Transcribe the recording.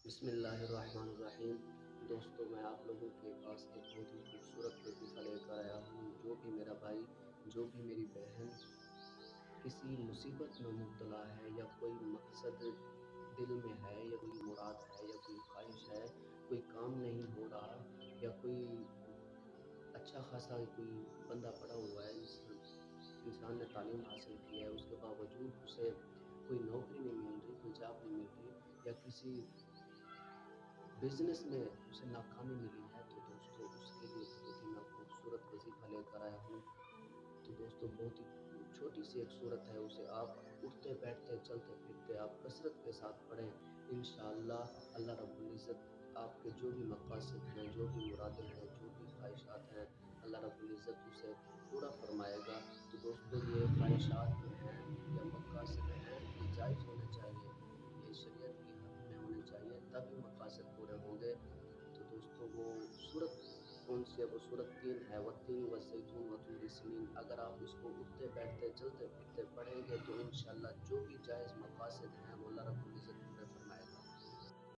بسم اللہ الرحمن الرحیم۔ دوستوں، میں آپ لوگوں کے پاس ایک بہت ہی خوبصورت وظیفہ لے کر آیا ہوں۔ جو بھی میرا بھائی، جو بھی میری بہن کسی مصیبت میں مبتلا ہے، یا کوئی مقصد دل میں ہے، یا کوئی مراد ہے، یا کوئی خواہش ہے، کوئی کام نہیں ہو رہا، یا کوئی اچھا خاصا کوئی بندہ پڑا ہوا ہے، انسان نے تعلیم حاصل کی ہے، اس کے باوجود اسے کوئی نوکری نہیں مل رہی، کوئی جاب نہیں مل رہی، یا کسی بزنس میں اسے ناکامی ملی ہے، تو دوستو اس کے لیے بہت ہی میں خوبصورت وظیفہ لے کر آیا ہوں۔ تو دوستو بہت ہی چھوٹی سی ایک صورت ہے، اسے آپ اٹھتے بیٹھتے چلتے پھرتے آپ کثرت کے ساتھ پڑھیں، انشاءاللہ اللہ رب العزت آپ کے جو بھی مقاصد ہیں، جو بھی مرادیں ہیں، جو بھی خواہشات ہیں، اللہ رب العزت اسے پورا فرمائے گا۔ تو دوستو یہ خواہشات جو ہیں یا مقاصد ہیں، یہ جائز ہونے چاہیے، یہ شریعت کی حد میں ہونے چاہیے، تبھی مقاصد پورے ہوں گے۔ تو دوستو وہ صورت کون سی ہے؟ وہ صورت 3 ہے، والتین والزیتون وطور سنین۔ اگر آپ اس کو اٹھتے بیٹھتے چلتے پھرتے پڑھیں گے تو انشاءاللہ جو بھی جائز مقاصد ہیں وہ اللہ رب العزت